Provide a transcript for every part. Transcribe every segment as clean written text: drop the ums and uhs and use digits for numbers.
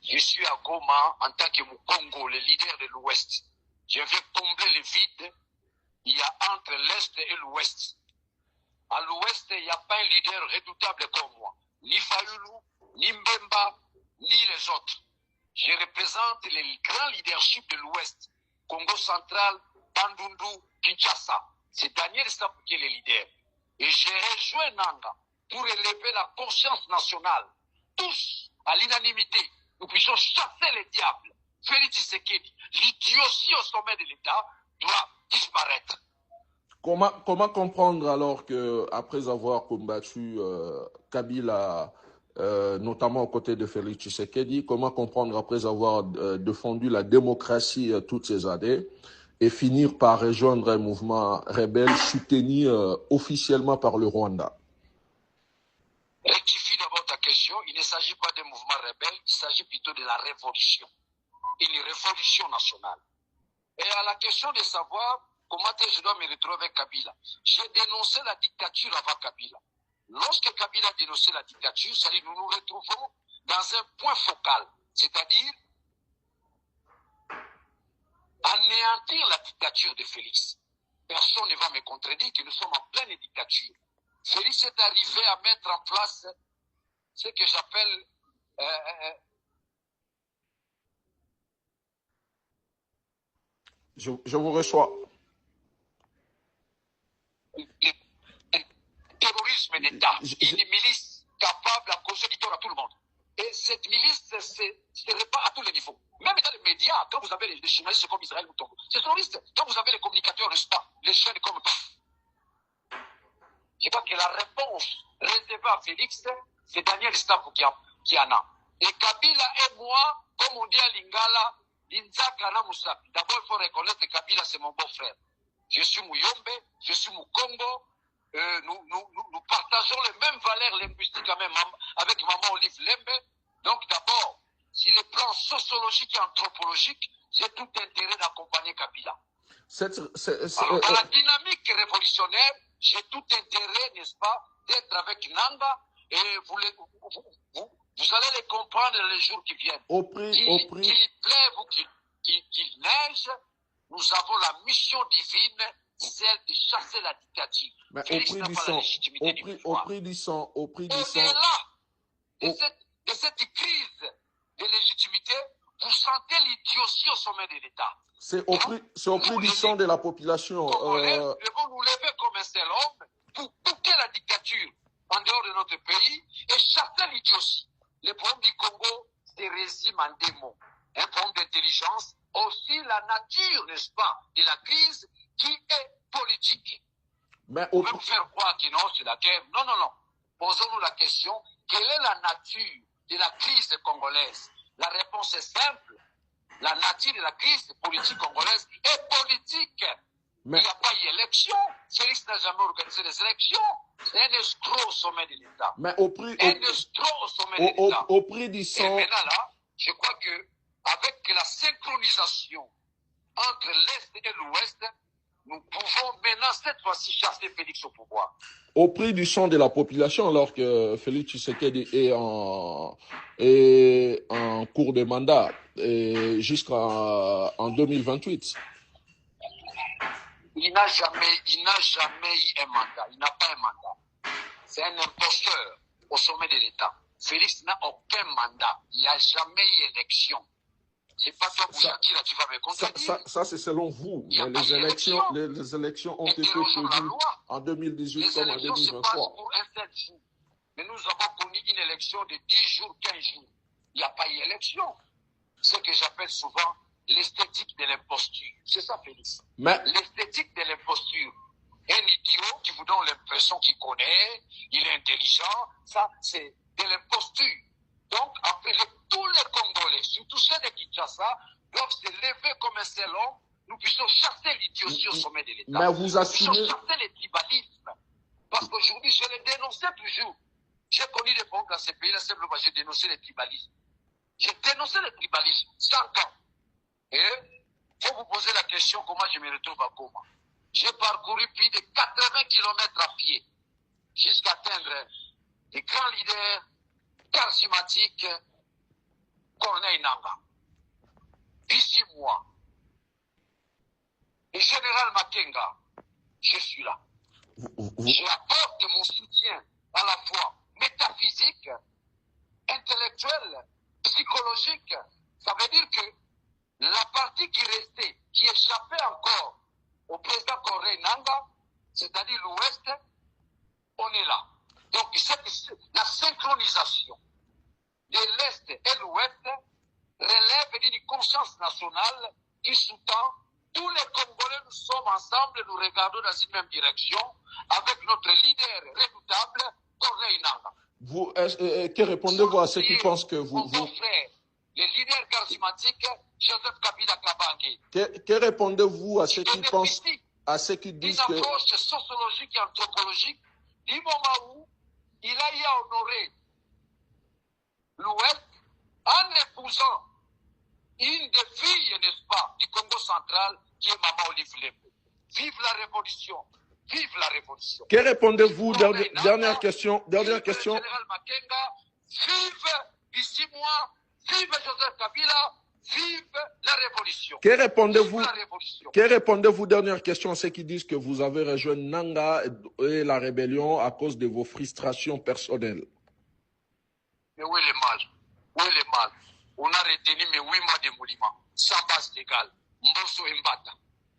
Je suis à Goma en tant que Mukongo, le leader de l'Ouest. Je vais combler le vide il y a entre l'Est et l'Ouest. À l'Ouest, il n'y a pas un leader redoutable comme moi. Ni Fayoulou, ni Mbemba, ni les autres. Je représente le grand leadership de l'Ouest. Congo central, Bandundu, Kinshasa. C'est Daniel Sap qui est le leader. Et j'ai rejoint Nanga pour élever la conscience nationale. Tous, à l'unanimité, nous puissions chasser les diables. Félix Tshisekedi, l'idiotie au sommet de l'État, doit disparaître. Comment comprendre alors que après avoir combattu Kabila, notamment aux côtés de Félix Tshisekedi, comment comprendre après avoir défendu la démocratie toutes ces années et finir par rejoindre un mouvement rebelle soutenu officiellement par le Rwanda? Rectifie d'abord ta question, il ne s'agit pas d'un mouvement rebelle, il s'agit plutôt de la révolution. Une révolution nationale. Et à la question de savoir comment je dois me retrouver avec Kabila, j'ai dénoncé la dictature avant Kabila. Lorsque Kabila a dénoncé la dictature, c'est-à-dire nous nous retrouvons dans un point focal, c'est-à-dire anéantir la dictature de Félix. Personne ne va me contredire que nous sommes en pleine dictature. Félix est arrivé à mettre en place ce que j'appelle Je vous reçois. Terrorisme d'État, une milice capable à causer du tort à tout le monde. Et cette milice se répand à tous les niveaux. Même dans les médias, quand vous avez les journalistes comme Israël Moutongo, c'est terroriste. Quand vous avez les communicateurs, n'est-ce pas, les chaînes comme... Je crois que la réponse réservée à Félix, c'est Daniel Stapo qui en a. Et Kabila et moi, comme on dit à Lingala, Linzakana Moussapi. D'abord, il faut reconnaître que Kabila, c'est mon beau-frère. Je suis Mouyombe, je suis Moukongo. Nous partageons les mêmes valeurs linguistiques avec maman Olive Lembe. Donc d'abord, sur le plan sociologique et anthropologique, j'ai tout intérêt d'accompagner Kabila. Alors, dans la dynamique révolutionnaire, j'ai tout intérêt, n'est-ce pas, d'être avec Nanga et vous allez les comprendre les jours qui viennent. Qu'il pleuve ou qu'il neige, nous avons la mission divine, celle de chasser la dictature. Mais au prix du sang, au prix du sang. Et là, de cette crise de légitimité, vous sentez l'idiotie au sommet de l'État. C'est au prix du sang de la population. Congolais devons nous lever comme un seul homme pour bouquer la dictature en dehors de notre pays et chasser l'idiotie. Le problème du Congo se résume en des mots. Un problème d'intelligence, aussi la nature, n'est-ce pas, de la crise qui est politique. Mais on veut vous faire croire que non, c'est la guerre. Non, non, non. Posons-nous la question, quelle est la nature de la crise congolaise? La réponse est simple. La nature de la crise politique congolaise est politique. Mais il n'y a pas eu élection. Félix n'a jamais organisé les élections. C'est un escroc au sommet de l'État. Mais au prix du sang. Et maintenant là, je crois que avec la synchronisation entre l'Est et l'Ouest, nous pouvons maintenant cette fois-ci chasser Félix au pouvoir. Au prix du sang de la population, alors que Félix Tshisekedi est en cours de mandat jusqu'en 2028. Il n'a jamais eu un mandat. Il n'a pas un mandat. C'est un imposteur au sommet de l'État. Félix n'a aucun mandat. Il n'y a jamais eu élection. C'est pas toi, Bouchakira, tu vas me contredire. Ça c'est selon vous. Mais les élections ont été prévues en 2018 comme en 2023. Les élections se passent pour un seul jour. Mais nous avons connu une élection de 10 jours, 15 jours. Il n'y a pas eu élection. Ce que j'appelle souvent l'esthétique de l'imposture. C'est ça, Félix. L'esthétique de l'imposture. Un idiot qui vous donne l'impression qu'il connaît, il est intelligent, ça, c'est de l'imposture. Donc, après, tous les Congolais, surtout ceux de Kinshasa, doivent se lever comme un seul homme. Nous puissions chasser l'idiotie au sommet de l'État. Mais vous assumez... Nous puissions chasser le tribalisme. Parce qu'aujourd'hui, je le dénonçais toujours. J'ai connu des problèmes dans ces pays-là, simplement, j'ai dénoncé le tribalisme. J'ai dénoncé le tribalisme, 100 ans. Et il faut vous poser la question, comment je me retrouve à Goma. J'ai parcouru plus de 80 km à pied jusqu'à atteindre des grands leaders charismatiques Corneille Nangaa. D'ici moi, et Général Makenga, je suis là. J'apporte mon soutien à la fois métaphysique, intellectuel, psychologique. Ça veut dire que la partie qui restait, qui échappait encore au président Corneille Nangaa, c'est-à-dire l'Ouest, on est là. Donc, la synchronisation de l'Est et l'Ouest relève d'une conscience nationale qui sous-tend tous les Congolais, nous sommes ensemble, nous regardons dans une même direction avec notre leader redoutable, Corneille Nangaa. Que répondez-vous à ceux qui pensent que vous... frère, le leader charismatique, Joseph Kabila Kabange. Que répondez-vous à ceux qui pensent, à ceux qui disent que... Une approche sociologique et anthropologique du moment où il a y à honorer l'Ouest en épousant une des filles, n'est-ce pas, du Congo central, qui est Maman Olive Lembe. Vive la révolution! Vive la révolution! Que répondez-vous? Dernière question. Vive le général Makenga! Vive d'ici moi! Vive Joseph Kabila! Vive la révolution! Que répondez-vous? Vive la révolution! Que répondez-vous? Dernière question à ceux qui disent que vous avez rejoint Nangaa et la rébellion à cause de vos frustrations personnelles. Mais où est le mal? Où est le mal? On a retenu mes 8 mois de monument, sans base légale. Mbosso et Mbata.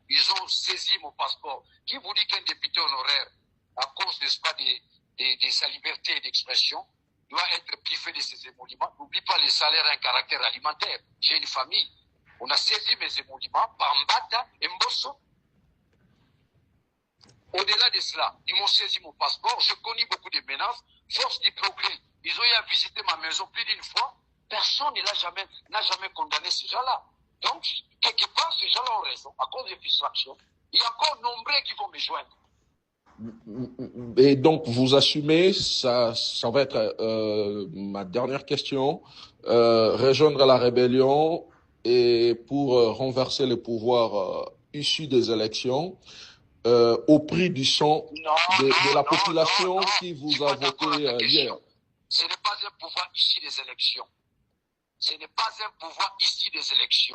Ils ont saisi mon passeport. Qui vous dit qu'un député honoraire, à cause, n'est-ce pas, de sa liberté d'expression, doit être privé de ses émoluments? N'oublie pas, les salaires ont un caractère alimentaire. J'ai une famille. On a saisi mes émoluments par Mbata et Mbosso. Au-delà de cela, ils m'ont saisi mon passeport. Je connais beaucoup de menaces. Force du progrès. Ils ont eu à visiter ma maison plus d'une fois. Personne n'a jamais condamné ces gens-là. Donc, quelque part, ces gens-là ont raison. À cause des frustrations, il y a encore nombreux qui vont me joindre. Et donc, vous assumez, ça va être ma dernière question, rejoindre la rébellion et pour renverser le pouvoir issu des élections, au prix du sang de la population qui vous a voté hier. Ce n'est pas un pouvoir issu des élections. Ce n'est pas un pouvoir issu des élections.